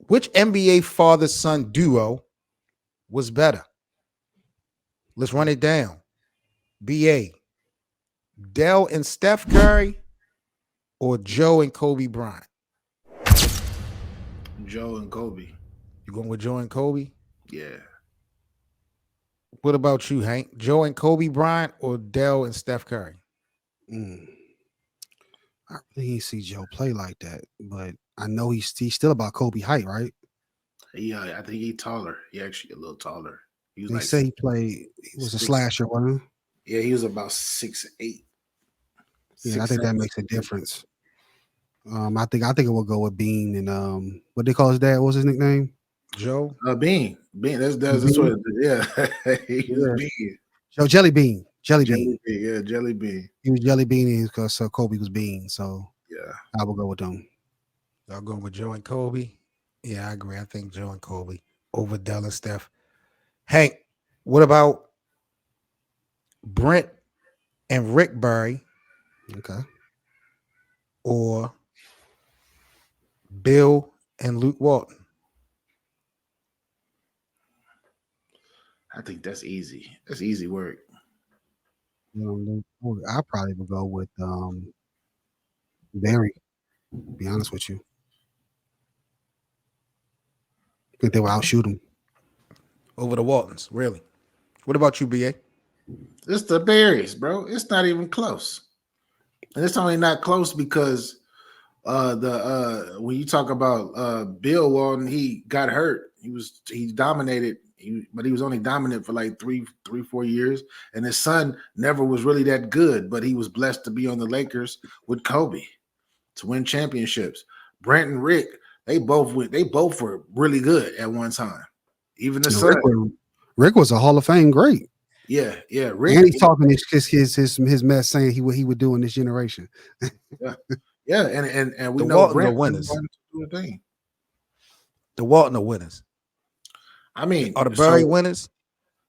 Which NBA father-son duo was better? Let's run it down. BA, Dell and Steph Curry, or Joe and Kobe Bryant? Joe and Kobe. You going with Joe and Kobe? Yeah. What about you, Hank? Joe and Kobe Bryant or Dell and Steph Curry? Mm. I really didn't see Joe play like that, but I know he's still about Kobe height, right? Yeah, I think he's taller. He actually a little taller. He was They like say he was a six. slasher, wasn't Yeah, he was about 6'8". he? Yeah, I think that makes a difference. I think it will go with Bean and what they call his dad. What was his nickname? Joe? Bean. That's Bean? what. Yeah, he was Yeah. Bean. Joe Jelly Bean. Jelly Bean. Jelly Bean. Yeah, Jelly Bean. He was Jelly Bean because Kobe was Bean. So Yeah. I will go with them. Y'all going with Joe and Kobe? Yeah, I agree. I think Joe and Kobe over Dell and Steph. Hank, what about Brent and Rick Barry Okay. or Bill and Luke Walton? I think that's easy. That's easy work. I probably would go with Barry. To be honest with you, I think they will outshoot him. Over the Waltons, really. What about you, BA? It's the Berries, bro. It's not even close. And it's only not close because when you talk about Bill Walton, he got hurt. He dominated, but he was only dominant for like 4 years. And his son never was really that good, but he was blessed to be on the Lakers with Kobe to win championships. Brent and Rick, they both were really good at one time. Even the son. Rick was a Hall of Fame great. Yeah. Rick, and he's talking his mess saying he would do in this generation. Yeah, and we the know Walton Brent are winners. Do a thing. The Walton are winners. I mean, are the Barry winners?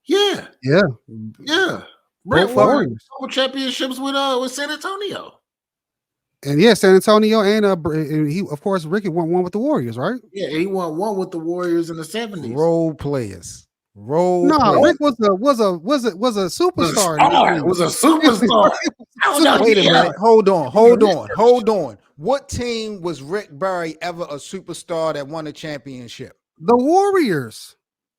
Yeah. Brent won championships with San Antonio. And yeah, San Antonio, and he, of course, Ricky won one with the Warriors, right? Yeah, he won one with the Warriors in the 70s. Role players. Rick was a superstar. Was a superstar. Wait a minute. Hold on. What team was Rick Barry ever a superstar that won a championship? The Warriors.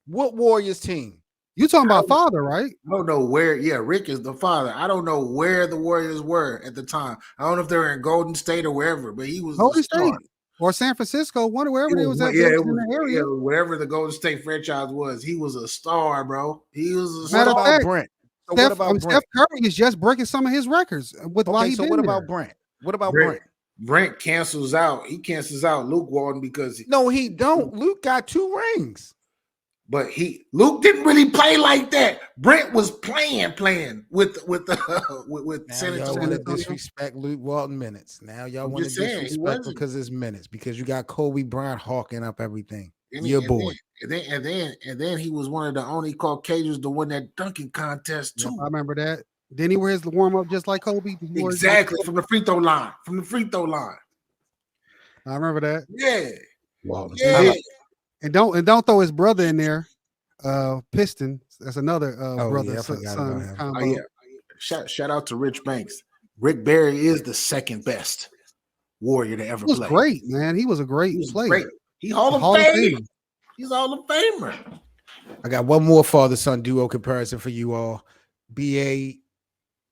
What Warriors team? You talking about father, right? I don't know where. Yeah, Rick is the father. I don't know where the Warriors were at the time. I don't know if they were in Golden State or wherever, but he was Golden State or San Francisco, wherever they was at. Yeah, it was in the area. Wherever the Golden State franchise was, he was a star, bro. He was a star. What about Brent? So what about Brent? Steph Curry is just breaking some of his records with why he so been what there. about Brent? What about Brent? Brent cancels out. He cancels out Luke Walton because no, he don't. Luke got 2 rings. But Luke didn't really play like that. Brent was playing with San Antonio. Y'all want to disrespect Luke Walton minutes. Now y'all want to disrespect because it's minutes because you got Kobe Bryant hawking up everything. Your boy. And then he was one of the only Caucasians to win that dunking contest too. Yep, I remember that. Didn't he wear his warm up just like Kobe? Exactly from the free throw line. I remember that. Yeah. Wow. Yeah. And don't throw his brother in there. Piston. That's another brother. Yeah, son combo. Yeah. Shout out to Rich Banks. Rick Barry is the second best Warrior to ever play. He was great, man. He was a great player. Great. He Hall of Famer. He's Hall of Famer. I got one more father-son duo comparison for you all. BA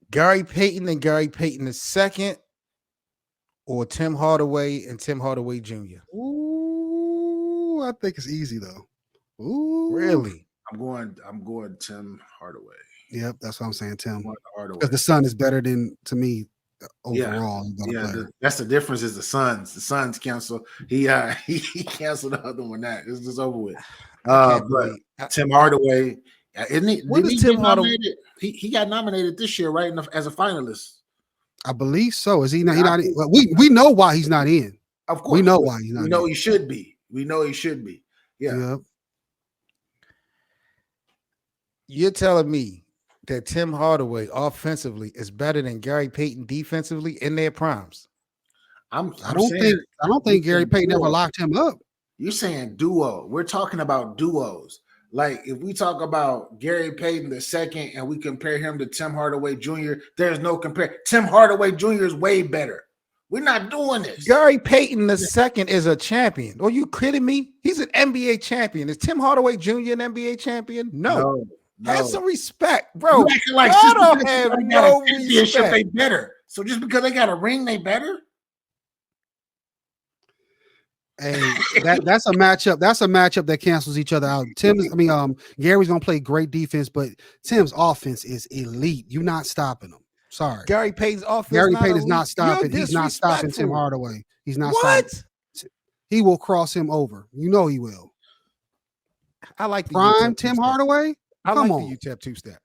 Gary Payton and Gary Payton II, or Tim Hardaway and Tim Hardaway Jr. Ooh, I think it's easy though. Ooh, really? I'm going Tim Hardaway. Yep, that's what I'm saying, Tim. Because the son is better than to me overall. That's the difference. Is the Suns cancel. He canceled the other one. It's just over with. But Tim Hardaway, isn't he? What is Tim Hardaway? He got nominated this year, right? As a finalist. I believe so. Is he not? He not in? We know why he's not in. Of course, we know why he's not. We know he should be. Yeah. Yep. You're telling me that Tim Hardaway offensively is better than Gary Payton defensively in their primes? I don't think Gary Payton ever locked him up. You're saying duo. We're talking about duos. Like if we talk about Gary Payton II and we compare him to Tim Hardaway Jr., there's no compare. Tim Hardaway Jr. is way better. We're not doing this. Gary Payton II is a champion. Are you kidding me? He's an NBA champion. Is Tim Hardaway Jr. an NBA champion? No. Have some respect, bro. You acting like I just don't because have they got no a championship, respect. they better. So just because they got a ring, they better? Hey, that's a matchup. That's a matchup that cancels each other out. Gary's gonna play great defense, but Tim's offense is elite. You're not stopping him. Sorry, Gary Payton's offense. Gary Payton is elite. not stopping. You're He's not stopping Tim disrespectful. Hardaway. He's not What? stopping. He will cross him over. You know he will. I like the Prime UTEP Tim two-step. Hardaway. I Come like on. the UTEP two-step.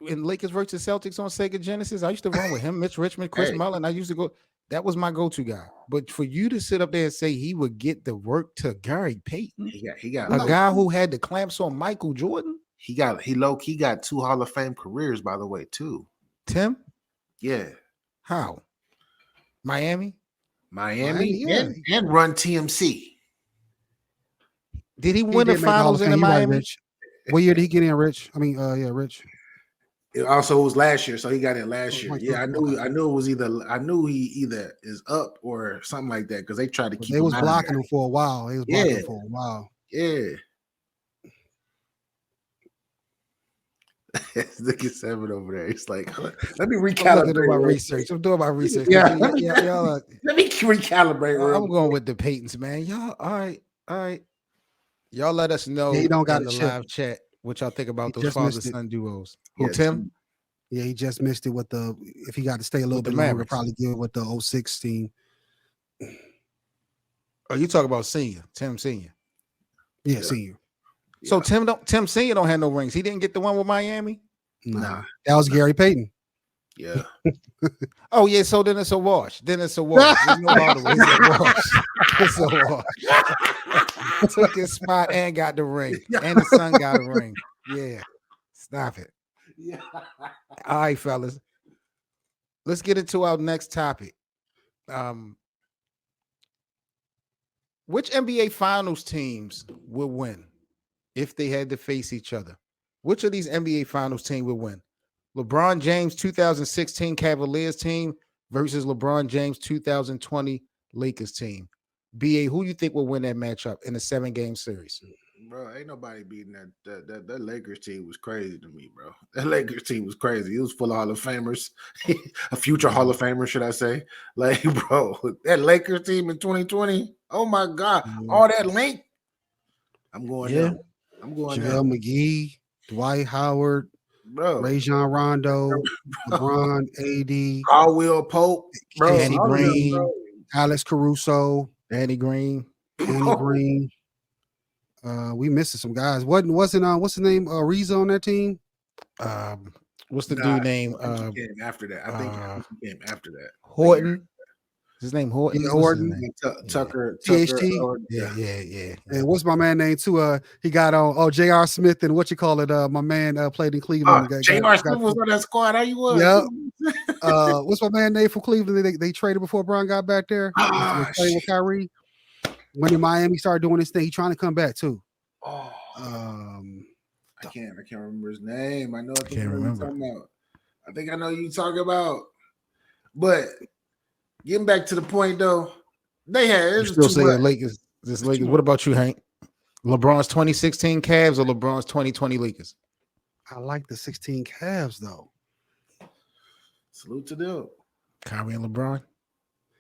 In Lakers versus Celtics on Sega Genesis, I used to run with him, Mitch Richmond, Chris Hey. Mullin. I used to go. That was my go-to guy. But for you to sit up there and say he would get the work to Gary Payton, He got a guy who had the clamps on Michael Jordan, he low-key got 2 Hall of Fame careers, by the way, too. Tim, Yeah. how? Miami? Miami yeah. and run TMC. Did he He win the did make the Hall of finals in Fame. the You right, Miami? Rich. What year did he get in, Rich? Rich. It also was last year, so he got in last year. Like, Yeah, I knew it was I knew he either is up or something like that because they tried to keep They him was out of blocking there. him for a while. They was blocking Yeah. him for a while. Yeah. Look at 7 over there. It's like, let me I'm recalibrate. doing my real research. I'm doing my research. Yeah. Y'all Let me recalibrate. real I'm going with the Paytons, man. Y'all, all right. Y'all let us know Yeah, he don't got in a the chip. live chat what y'all think about He those just missed it. father-son duos. Yeah, Who, Tim? Yeah, he just missed it with the. If he got to stay a little With the bit longer, Mavericks. probably give it with the 06 team. Oh, you talk about senior, Tim Senior. Yeah, Yeah. senior. So Tim Senior don't have no rings. He didn't get the one with Miami. Nah. That was Gary Payton. Yeah. Oh yeah, so then it's a wash. There's no Hardaway. It's a wash. It's a wash. Took his spot and got the ring, and the son got a ring. Yeah, stop it. Yeah. All right, fellas. Let's get into our next topic. Which NBA Finals teams will win if they had to face each other? Which of these NBA Finals teams will win? LeBron James 2016 Cavaliers team versus LeBron James 2020 Lakers team. BA, who you think will win that matchup in a 7-game series? Bro, ain't nobody beating that Lakers team was crazy to me, bro. That Lakers team was crazy. It was full of Hall of Famers, a future Hall of Famer, should I say? Like, bro, that Lakers team in 2020. Oh my God, all that length. I'm going Yeah. down. I'm going JaVale down, McGee, Dwight Howard, bro. Rajon Rondo, LeBron, AD, Caldwell Pope, bro. Danny all of them, Green. bro. Alex Caruso, Danny Green. Danny Green. We missing some guys. Wasn't what's his name? Reza on that team. What's the Nah, dude name? I think he came after that. I think he came after that. Horton. His name Horton. Yeah, What's his Horton. name? Tucker. THT? Yeah. And what's my man name too? He got on J.R. Smith and what you call it? My man played in Cleveland. J.R. Smith was on that squad. How you was? Yeah. What's my man name from Cleveland? They traded before Bron got back there. Was playing with Kyrie. When in Miami started doing this thing, he trying to come back too. Oh, I I can't remember his name. I know I Can't remember. I think I know you talking about. But getting back to the point though, they had You still say the Lakers. This Lakers. What about you, Hank? LeBron's 2016 Cavs or LeBron's 2020 Lakers? I like the 16 Cavs though. Salute to them. Kyrie and LeBron.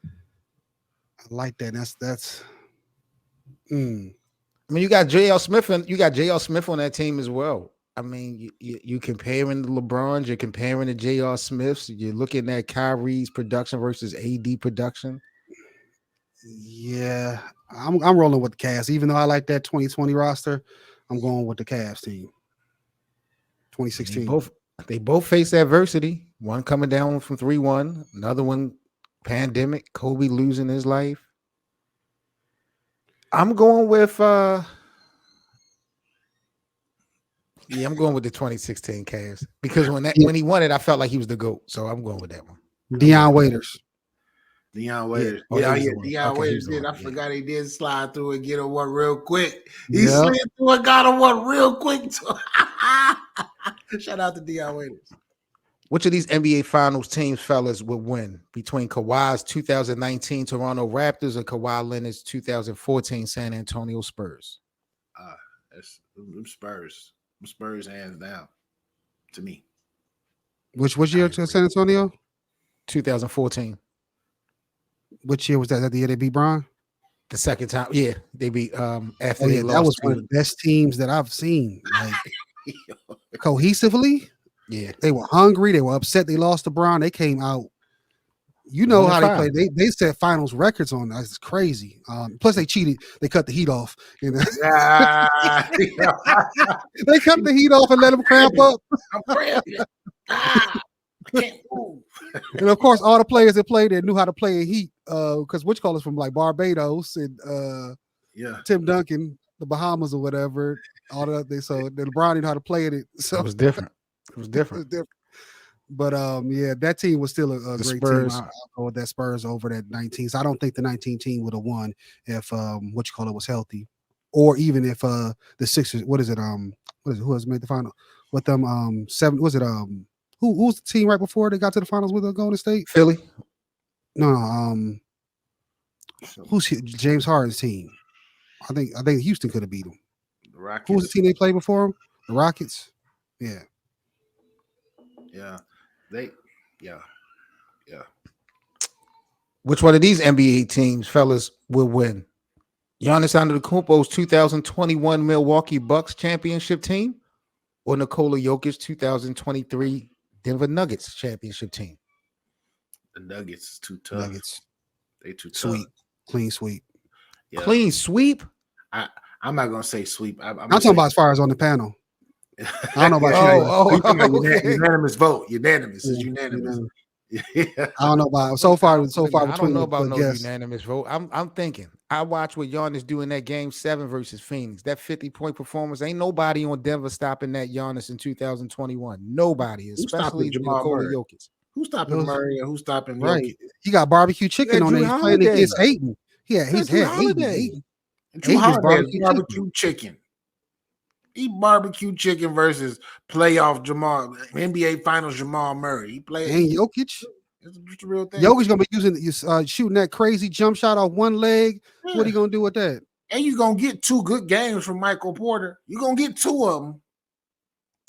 I like that. That's. I mean, you got J.L. Smith and you got J.L. Smith on that team as well. I mean, you comparing the LeBrons, you're comparing the J.R. Smiths, you're looking at Kyrie's production versus AD production. Yeah, I'm rolling with the Cavs. Even though I like that 2020 roster, I'm going with the Cavs team. 2016. They both face adversity. One coming down from 3-1, another one pandemic, Kobe losing his life. I'm going with I'm going with the 2016 Cavs because when he won it, I felt like he was the GOAT. So I'm going with that one. Deion Waiters. Deion Waiters. Oh, Yeah, he was yeah. the one. Deion Okay, he Waiters was the did. one. I Yeah. forgot he did slide through and get him one real quick. He Yep. slid through and got him one real quick. Shout out to Deion Waiters. Which of these NBA Finals teams, fellas, would win between Kawhi's 2019 Toronto Raptors and Kawhi Leonard's 2014 San Antonio Spurs? That's them Spurs. Them Spurs hands down to me. Which year to San Antonio? 2014. Which year was that? That the year they beat Bron? The second time, yeah, they beat after Oh they yeah, lost. that was one of to- the best teams that I've seen. Like cohesively, yeah, they were hungry. They were upset. They lost to Bron. They came out. You know how they 1-5. played. They set finals records on that. It's crazy. Plus they cheated. They cut the heat off. You know? Ah, They cut the heat off and let them cramp up. I'm cramping. I can't move. And of course, all the players that played there knew how to play in heat. Because which call is from like Barbados and Yeah. Tim Duncan, the Bahamas or whatever. All that they so the LeBron knew how to play in it. So it was different. It was it was different. different. But yeah, that team was still a The great Spurs. team. I'll go with that Spurs over that 19. So I don't think the 19 team would have won if was healthy, or even if the Sixers. What is it? Who has made the final with them? Seven. Was it who's the team right before they got to the finals with Golden State? Philly. No. Who's James Harden's team? I think Houston could have beat them. The Rockets. Who was the team they played before them? The Rockets. Yeah. Yeah. Yeah. Which one of these NBA teams, fellas, will win? Giannis Antetokounmpo's 2021 Milwaukee Bucks championship team, or Nikola Jokic 2023 Denver Nuggets championship team? The Nuggets is too tough. Nuggets. They too tough. Sweep. Clean sweep. Yeah. Clean sweep. I'm not gonna say sweep. I'm talking about as far as on the panel. I don't know about you. Okay. Unanimous vote. Unanimous. It's Yeah, unanimous. unanimous. Yeah. I don't know about so far I between don't know about no guess. unanimous vote. I'm thinking. I watched what Giannis do in that game 7 versus Phoenix. That 50-point performance. Ain't nobody on Denver stopping that Giannis in 2021. Nobody, especially Jamal Nikola Murray? Jokic. Who's stopping Those- Murray and who's stopping Right. Jokic? He got barbecue chicken Yeah, on Drew there. He's playing Holiday. against Hayden. Yeah, he's Drew had Holiday. Hayden. And Drew Aiden's Holiday has barbecue barbecue chicken. Eat barbecue chicken versus playoff Jamal NBA Finals Jamal Murray. He played. And Jokic. It's just a real thing. Jokic's gonna be shooting that crazy jump shot off one leg. Yeah. What are you gonna do with that? And you're gonna get 2 good games from Michael Porter. You're gonna get 2 of them.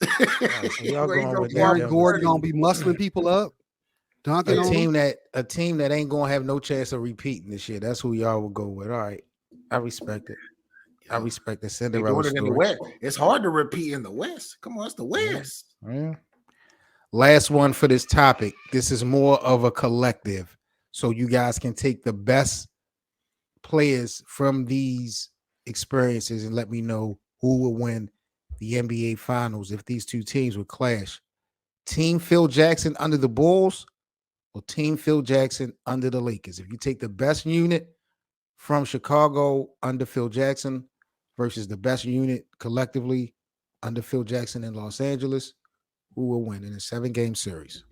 so y'all going with that Aaron Denver Gordon team. gonna be muscling people up, dunking A on team them. that ain't gonna have no chance of repeating this year. That's who y'all will go with. All right, I respect it. I respect the They're Cinderella doing it in the story. West. It's hard to repeat in the West. Come on, it's the West. Yeah. Last one for this topic. This is more of a collective, so you guys can take the best players from these experiences and let me know who will win the NBA Finals if these two teams would clash. Team Phil Jackson under the Bulls or Team Phil Jackson under the Lakers? If you take the best unit from Chicago under Phil Jackson versus the best unit collectively under Phil Jackson in Los Angeles, who will win in a 7-game series?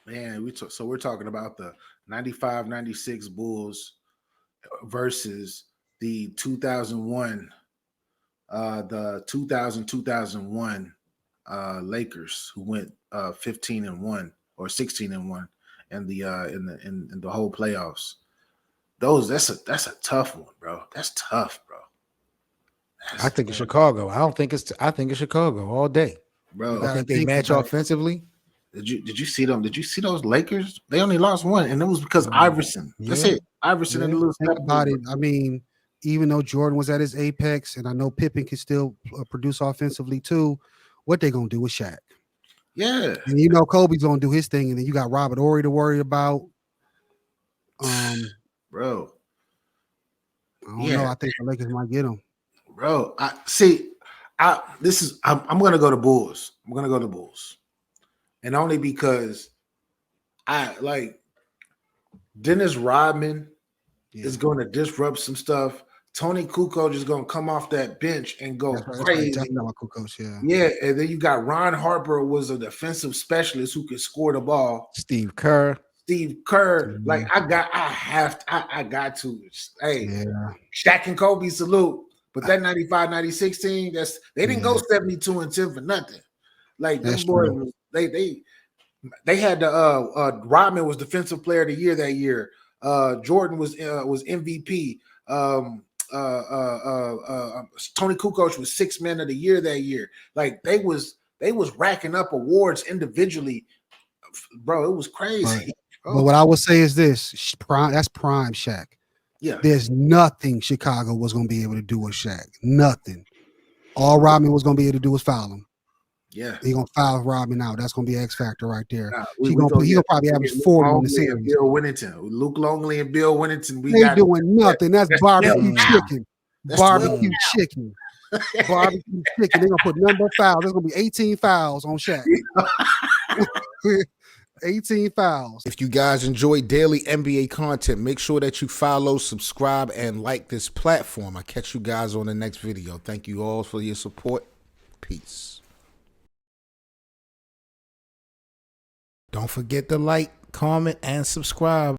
Man, we're talking about the 95-96 Bulls versus the 2001 2001 Lakers, who went 15-1 or 16-1 in the whole playoffs. That's a tough one, bro. That's tough, bro. I think it's Chicago. I think it's Chicago all day. Bro. I think they match offensively. Did you see them? Did you see those Lakers? They only lost one, and it was because Iverson. That's Yeah. it. Iverson and the little Think step about it. I mean, even though Jordan was at his apex, and I know Pippen can still produce offensively too, what they gonna do with Shaq? Yeah, And you know Kobe's gonna do his thing, and then you got Robert Horry to worry about. bro. I don't know. I think the Lakers might get him. Bro, I'm gonna go to Bulls. I'm gonna go to Bulls. And only because I like Dennis Rodman is gonna disrupt some stuff. Tony Kukoc is gonna come off that bench and go crazy. Yeah, and then you got Ron Harper was a defensive specialist who could score the ball. Steve Kerr. Steve Kerr. Mhm. Like I got to. Hey, Yeah. Shaq and Kobe salute. But that 95, 96 team, they didn't go 72-10 for nothing. Like them That's boys, true. they had the Rodman was defensive player of the year that year. Jordan was MVP. Tony Kukoc was sixth man of the year that year. Like they was racking up awards individually, bro. It was crazy. But what I would say is this: that's prime Shaq. Yeah, There's nothing Chicago was going to be able to do with Shaq. Nothing. All Rodman was going to be able to do was foul him. yeah. He gonna foul Rodman out. That's gonna be an X factor right there. Nah, He'll probably average 40 in the series. Bill Winnington, Luke Longley, and Bill Winnington. They doing nothing. That's barbecue now. chicken. That's Barbecue chicken. Barbecue chicken. They're gonna put number of fouls. There's gonna be 18 fouls on Shaq. 18 fouls. If you guys enjoy daily NBA content, make sure that you follow, subscribe, and like this platform. I'll catch you guys on the next video. Thank you all for your support. Peace. Don't forget to like, comment, and subscribe.